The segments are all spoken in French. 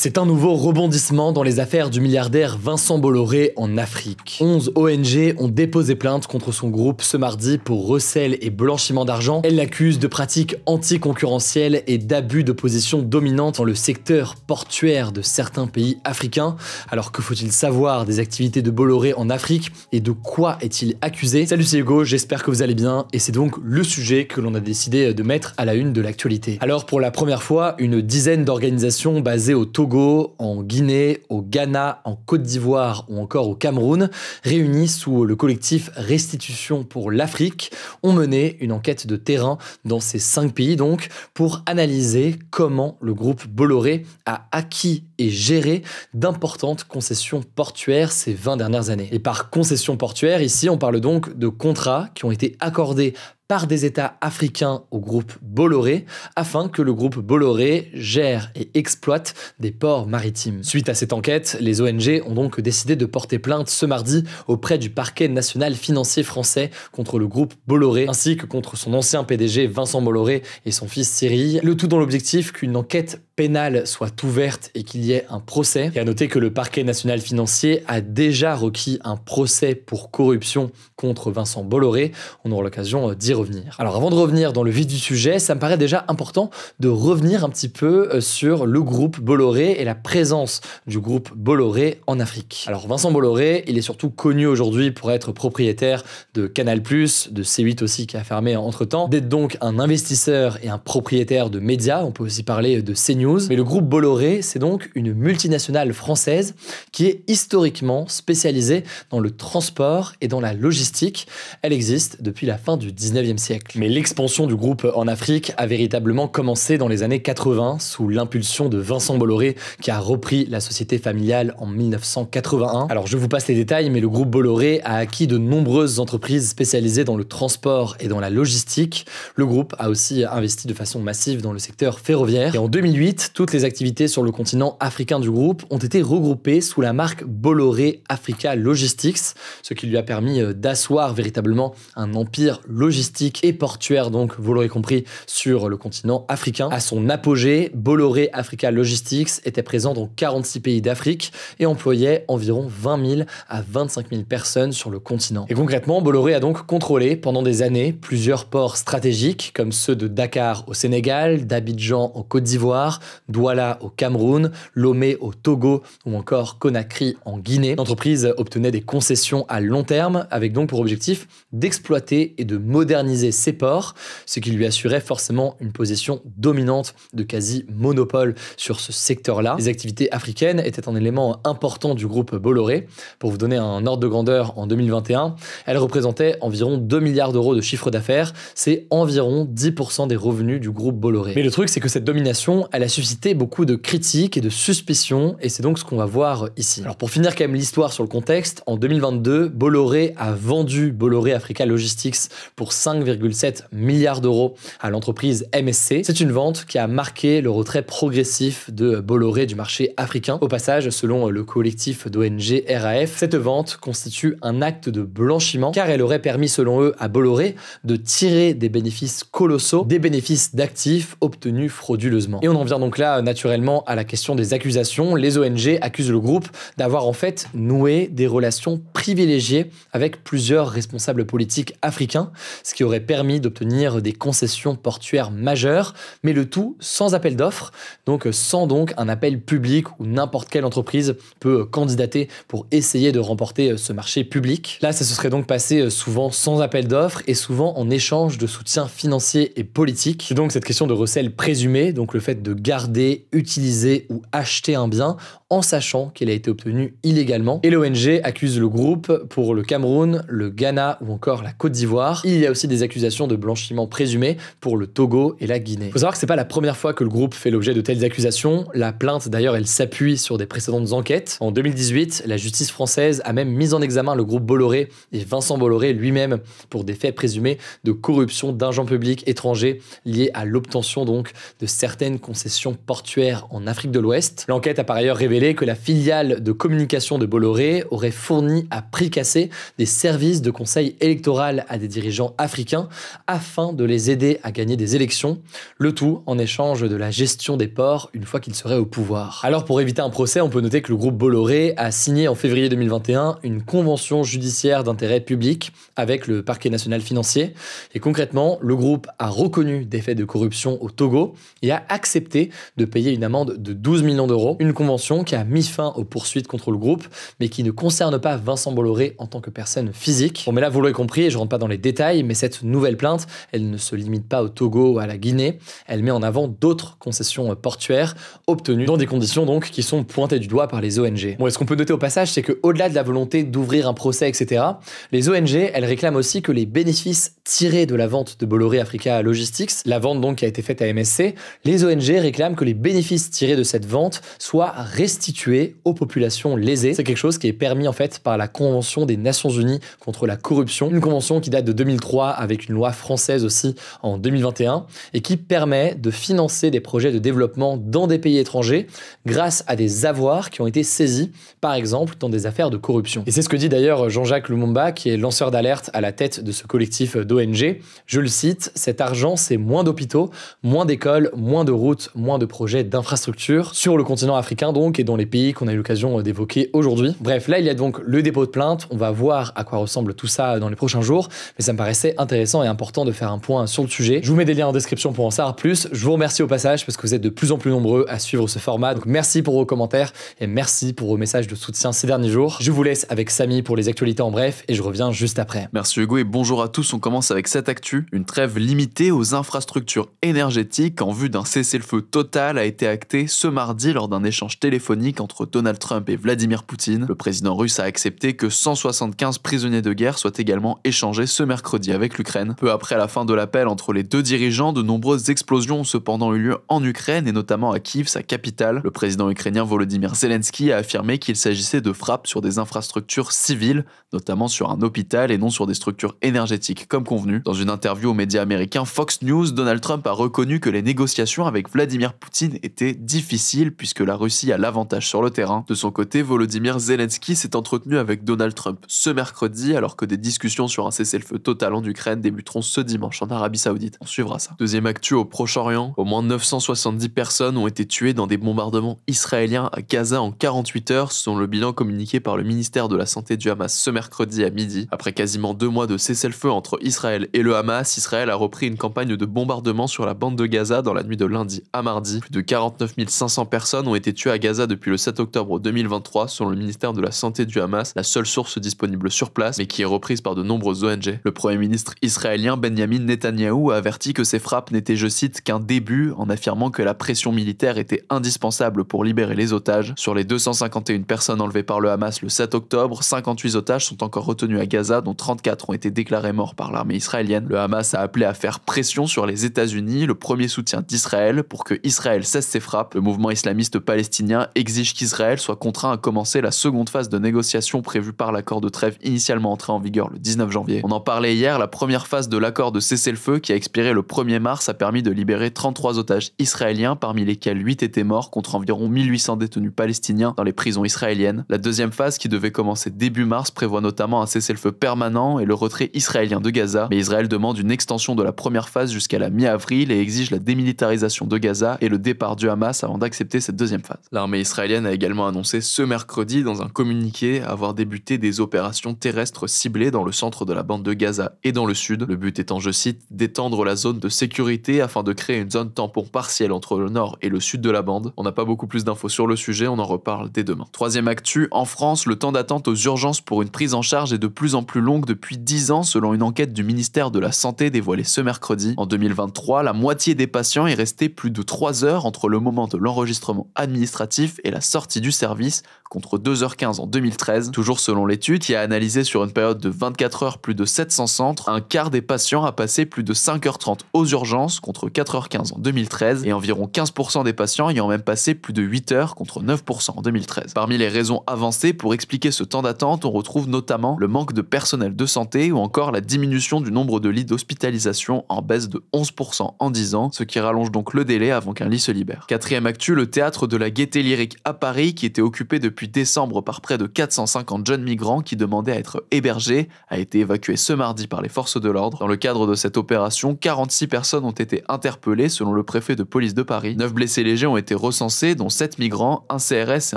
C'est un nouveau rebondissement dans les affaires du milliardaire Vincent Bolloré en Afrique. 11 ONG ont déposé plainte contre son groupe ce mardi pour recel et blanchiment d'argent. Elles l'accusent de pratiques anticoncurrentielles et d'abus de position dominante dans le secteur portuaire de certains pays africains. Alors que faut-il savoir des activités de Bolloré en Afrique et de quoi est-il accusé? Salut, c'est Hugo, j'espère que vous allez bien et c'est donc le sujet que l'on a décidé de mettre à la une de l'actualité. Alors pour la première fois, une dizaine d'organisations basées au Togo, en Guinée, au Ghana, en Côte d'Ivoire ou encore au Cameroun, réunis sous le collectif Restitution pour l'Afrique, ont mené une enquête de terrain dans ces 5 pays donc pour analyser comment le groupe Bolloré a acquis et géré d'importantes concessions portuaires ces 20 dernières années. Et par concession portuaire, ici on parle donc de contrats qui ont été accordés par des États africains au groupe Bolloré, afin que le groupe Bolloré gère et exploite des ports maritimes. Suite à cette enquête, les ONG ont donc décidé de porter plainte ce mardi auprès du parquet national financier français contre le groupe Bolloré, ainsi que contre son ancien PDG Vincent Bolloré et son fils Cyril, le tout dans l'objectif qu'une enquête pénale soit ouverte et qu'il y ait un procès. Et à noter que le parquet national financier a déjà requis un procès pour corruption contre Vincent Bolloré. On aura l'occasion d'y revenir. Alors avant de revenir dans le vif du sujet, ça me paraît déjà important de revenir un petit peu sur le groupe Bolloré et la présence du groupe Bolloré en Afrique. Alors Vincent Bolloré, il est surtout connu aujourd'hui pour être propriétaire de Canal+, de C8 aussi qui a fermé entre-temps, d'être donc un investisseur et un propriétaire de médias, on peut aussi parler de CNews. Mais le groupe Bolloré, c'est donc une multinationale française qui est historiquement spécialisée dans le transport et dans la logistique. Elle existe depuis la fin du 19e siècle. Mais l'expansion du groupe en Afrique a véritablement commencé dans les années 80 sous l'impulsion de Vincent Bolloré qui a repris la société familiale en 1981. Alors je vous passe les détails, mais le groupe Bolloré a acquis de nombreuses entreprises spécialisées dans le transport et dans la logistique. Le groupe a aussi investi de façon massive dans le secteur ferroviaire. Et en 2008, toutes les activités sur le continent africain du groupe ont été regroupées sous la marque Bolloré Africa Logistics, ce qui lui a permis d'asseoir véritablement un empire logistique et portuaire, donc vous l'aurez compris, sur le continent africain. À son apogée, Bolloré Africa Logistics était présent dans 46 pays d'Afrique et employait environ 20 000 à 25 000 personnes sur le continent. Et concrètement, Bolloré a donc contrôlé pendant des années plusieurs ports stratégiques comme ceux de Dakar au Sénégal, d'Abidjan en Côte d'Ivoire, Douala au Cameroun, Lomé au Togo ou encore Conakry en Guinée. L'entreprise obtenait des concessions à long terme avec donc pour objectif d'exploiter et de moderniser ses ports, ce qui lui assurait forcément une position dominante de quasi-monopole sur ce secteur-là. Les activités africaines étaient un élément important du groupe Bolloré. Pour vous donner un ordre de grandeur, en 2021, elles représentaient environ 2 milliards d'euros de chiffre d'affaires. C'est environ 10% des revenus du groupe Bolloré. Mais le truc, c'est que cette domination, elle a suscité beaucoup de critiques et de suspicions, et c'est donc ce qu'on va voir ici. Alors pour finir quand même l'histoire sur le contexte, en 2022, Bolloré a vendu Bolloré Africa Logistics pour 5,7 milliards d'euros à l'entreprise MSC. C'est une vente qui a marqué le retrait progressif de Bolloré du marché africain. Au passage, selon le collectif d'ONG RAF, cette vente constitue un acte de blanchiment car elle aurait permis selon eux à Bolloré de tirer des bénéfices colossaux, des bénéfices d'actifs obtenus frauduleusement. Et on en vient donc là naturellement à la question des accusations. Les ONG accusent le groupe d'avoir en fait noué des relations privilégiées avec plusieurs responsables politiques africains, ce qui aurait permis d'obtenir des concessions portuaires majeures, mais le tout sans appel d'offres, donc sans donc un appel public où n'importe quelle entreprise peut candidater pour essayer de remporter ce marché public. Là, ça se serait donc passé souvent sans appel d'offres et souvent en échange de soutien financier et politique. C'est donc cette question de recel présumé, donc le fait de garder, utiliser ou acheter un bien en sachant qu'il a été obtenu illégalement. Et l'ONG accuse le groupe pour le Cameroun, le Ghana ou encore la Côte d'Ivoire. Il y a aussi des accusations de blanchiment présumé pour le Togo et la Guinée. Il faut savoir que c'est pas la première fois que le groupe fait l'objet de telles accusations. La plainte d'ailleurs, elle s'appuie sur des précédentes enquêtes. En 2018, la justice française a même mis en examen le groupe Bolloré et Vincent Bolloré lui-même pour des faits présumés de corruption d'argent public étranger liés à l'obtention donc de certaines concessions portuaires en Afrique de l'Ouest. L'enquête a par ailleurs révélé que la filiale de communication de Bolloré aurait fourni à prix cassé des services de conseil électoral à des dirigeants africains africains afin de les aider à gagner des élections, le tout en échange de la gestion des ports une fois qu'ils seraient au pouvoir. Alors pour éviter un procès, on peut noter que le groupe Bolloré a signé en février 2021 une convention judiciaire d'intérêt public avec le parquet national financier. Et concrètement, le groupe a reconnu des faits de corruption au Togo et a accepté de payer une amende de 12 millions d'euros. Une convention qui a mis fin aux poursuites contre le groupe, mais qui ne concerne pas Vincent Bolloré en tant que personne physique. Bon, mais là, vous l'aurez compris, et je rentre pas dans les détails, mais cette nouvelle plainte, elle ne se limite pas au Togo ou à la Guinée. Elle met en avant d'autres concessions portuaires obtenues dans des conditions donc qui sont pointées du doigt par les ONG. Bon, et ce qu'on peut noter au passage, c'est qu'au-delà de la volonté d'ouvrir un procès, etc., les ONG, elles réclament aussi que les bénéfices tirés de la vente de Bolloré Africa Logistics, la vente donc qui a été faite à MSC, les ONG réclament que les bénéfices tirés de cette vente soient restitués aux populations lésées. C'est quelque chose qui est permis en fait par la Convention des Nations Unies contre la corruption, une convention qui date de 2003 avec une loi française aussi en 2021 et qui permet de financer des projets de développement dans des pays étrangers grâce à des avoirs qui ont été saisis, par exemple, dans des affaires de corruption. Et c'est ce que dit d'ailleurs Jean-Jacques Lumumba, qui est lanceur d'alerte à la tête de ce collectif d'ONG. Je le cite, « Cet argent, c'est moins d'hôpitaux, moins d'écoles, moins de routes, moins de projets d'infrastructures sur le continent africain donc et dans les pays qu'on a eu l'occasion d'évoquer aujourd'hui. » Bref, là, il y a donc le dépôt de plainte. On va voir à quoi ressemble tout ça dans les prochains jours, mais ça me paraissait intéressant et important de faire un point sur le sujet. Je vous mets des liens en description pour en savoir plus. Je vous remercie au passage parce que vous êtes de plus en plus nombreux à suivre ce format. Donc merci pour vos commentaires et merci pour vos messages de soutien ces derniers jours. Je vous laisse avec Samy pour les actualités en bref et je reviens juste après. Merci Hugo et bonjour à tous. On commence avec cette actu. Une trêve limitée aux infrastructures énergétiques en vue d'un cessez-le-feu total a été actée ce mardi lors d'un échange téléphonique entre Donald Trump et Vladimir Poutine. Le président russe a accepté que 175 prisonniers de guerre soient également échangés ce mercredi avec l'Ukraine. Peu après la fin de l'appel entre les deux dirigeants, de nombreuses explosions ont cependant eu lieu en Ukraine et notamment à Kiev, sa capitale. Le président ukrainien Volodymyr Zelensky a affirmé qu'il s'agissait de frappes sur des infrastructures civiles, notamment sur un hôpital et non sur des structures énergétiques comme convenu. Dans une interview aux médias américains Fox News, Donald Trump a reconnu que les négociations avec Vladimir Poutine étaient difficiles puisque la Russie a l'avantage sur le terrain. De son côté, Volodymyr Zelensky s'est entretenu avec Donald Trump ce mercredi alors que des discussions sur un cessez-le-feu total en Ukraine débuteront ce dimanche en Arabie Saoudite. On suivra ça. Deuxième actu au Proche-Orient, au moins 970 personnes ont été tuées dans des bombardements israéliens à Gaza en 48 heures, selon le bilan communiqué par le ministère de la Santé du Hamas ce mercredi à midi. Après quasiment 2 mois de cessez-le-feu entre Israël et le Hamas, Israël a repris une campagne de bombardement sur la bande de Gaza dans la nuit de lundi à mardi. Plus de 49 500 personnes ont été tuées à Gaza depuis le 7 octobre 2023, selon le ministère de la Santé du Hamas, la seule source disponible sur place, mais qui est reprise par de nombreuses ONG. Le premier ministre israélien Benjamin Netanyahou a averti que ces frappes n'étaient, je cite, qu'un début, en affirmant que la pression militaire était indispensable pour libérer les otages. Sur les 251 personnes enlevées par le Hamas le 7 octobre, 58 otages sont encore retenus à Gaza, dont 34 ont été déclarés morts par l'armée israélienne. Le Hamas a appelé à faire pression sur les États-Unis, le premier soutien d'Israël, pour que Israël cesse ses frappes. Le mouvement islamiste palestinien exige qu'Israël soit contraint à commencer la seconde phase de négociation prévue par l'accord de trêve initialement entré en vigueur le 19 janvier. On en parlait hier, la première phase de l'accord de cessez-le-feu qui a expiré le 1er mars a permis de libérer 33 otages israéliens, parmi lesquels 8 étaient morts contre environ 1800 détenus palestiniens dans les prisons israéliennes. La deuxième phase, qui devait commencer début mars, prévoit notamment un cessez-le-feu permanent et le retrait israélien de Gaza, mais Israël demande une extension de la première phase jusqu'à la mi-avril et exige la démilitarisation de Gaza et le départ du Hamas avant d'accepter cette deuxième phase. L'armée israélienne a également annoncé ce mercredi dans un communiqué avoir débuté des opérations terrestres ciblées dans le centre de la bande de Gaza et dans le sud, le but étant, je cite, d'étendre la zone de sécurité afin de créer une zone tampon partielle entre le nord et le sud de la bande. On n'a pas beaucoup plus d'infos sur le sujet, on en reparle dès demain. Troisième actu, en France, le temps d'attente aux urgences pour une prise en charge est de plus en plus longue depuis 10 ans selon une enquête du ministère de la Santé dévoilée ce mercredi. En 2023, la moitié des patients est restée plus de 3 heures entre le moment de l'enregistrement administratif et la sortie du service, contre 2h15 en 2013. Toujours selon l'étude, qui a analysé sur une période de 24 heures plus de 700 centres, un quart des patients a passé plus de 5h30 aux urgences, contre 4h15 en 2013, et environ 15% des patients ayant même passé plus de 8 heures, contre 9% en 2013. Parmi les raisons avancées pour expliquer ce temps d'attente, on retrouve notamment le manque de personnel de santé ou encore la diminution du nombre de lits d'hospitalisation en baisse de 11% en 10 ans, ce qui rallonge donc le délai avant qu'un lit se libère. Quatrième actu, le théâtre de la Gaîté Lyrique à Paris, qui était occupé depuis décembre par près de 450 jeunes migrants qui demandaient à être hébergés, a été évacué ce mardi par les forces forces de l'ordre. Dans le cadre de cette opération, 46 personnes ont été interpellées selon le préfet de police de Paris. 9 blessés légers ont été recensés, dont 7 migrants, un CRS et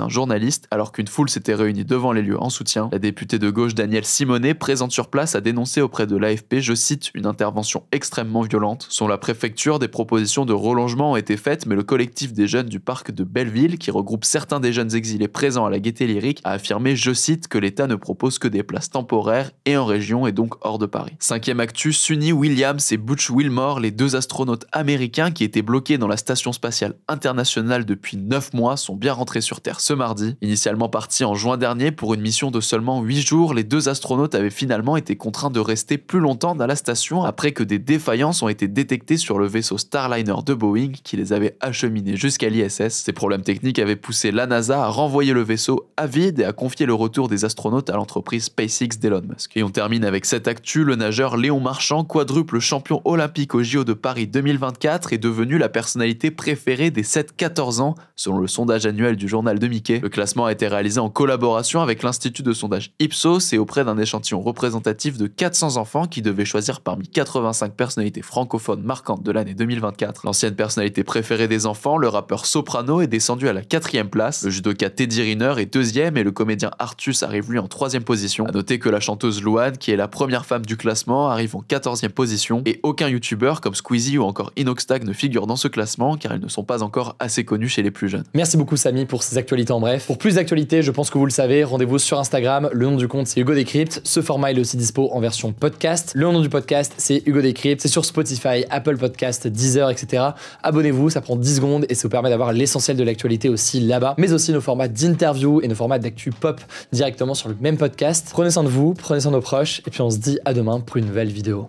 un journaliste, alors qu'une foule s'était réunie devant les lieux en soutien. La députée de gauche Danielle Simonet, présente sur place, a dénoncé auprès de l'AFP, je cite, une intervention extrêmement violente. Selon la préfecture, des propositions de relogement ont été faites, mais le collectif des jeunes du parc de Belleville, qui regroupe certains des jeunes exilés présents à la Gaîté Lyrique, a affirmé, je cite, que l'État ne propose que des places temporaires et en région et donc hors de Paris. Cinquième actu, Suni Williams et Butch Wilmore, les deux astronautes américains qui étaient bloqués dans la station spatiale internationale depuis 9 mois, sont bien rentrés sur Terre ce mardi. Initialement partis en juin dernier pour une mission de seulement 8 jours, les deux astronautes avaient finalement été contraints de rester plus longtemps dans la station après que des défaillances ont été détectées sur le vaisseau Starliner de Boeing qui les avait acheminés jusqu'à l'ISS. Ces problèmes techniques avaient poussé la NASA à renvoyer le vaisseau à vide et à confier le retour des astronautes à l'entreprise SpaceX d'Elon Musk. Et on termine avec cette actu, le nageur Léon Marchand, quadruple champion olympique au JO de Paris 2024, est devenu la personnalité préférée des 7-14 ans selon le sondage annuel du journal de Mickey. Le classement a été réalisé en collaboration avec l'institut de sondage Ipsos et auprès d'un échantillon représentatif de 400 enfants qui devaient choisir parmi 85 personnalités francophones marquantes de l'année 2024. L'ancienne personnalité préférée des enfants, le rappeur Soprano, est descendu à la 4e place, le judoka Teddy Riner est 2e et le comédien Artus arrive lui en 3e position. A noter que la chanteuse Louane, qui est la première femme du classement, arrive en 14e position et aucun youtubeur comme Squeezie ou encore Inoxtag ne figure dans ce classement car ils ne sont pas encore assez connus chez les plus jeunes. Merci beaucoup Samy pour ces actualités en bref. Pour plus d'actualités, je pense que vous le savez, rendez-vous sur Instagram, le nom du compte c'est Hugo Décrypte, ce format il est aussi dispo en version podcast. Le nom du podcast c'est Hugo Décrypte, c'est sur Spotify, Apple Podcast, Deezer, etc. Abonnez-vous, ça prend 10 secondes et ça vous permet d'avoir l'essentiel de l'actualité aussi là-bas, mais aussi nos formats d'interview et nos formats d'actu pop directement sur le même podcast. Prenez soin de vous, prenez soin de nos proches et puis on se dit à demain pour une nouvelle vidéo.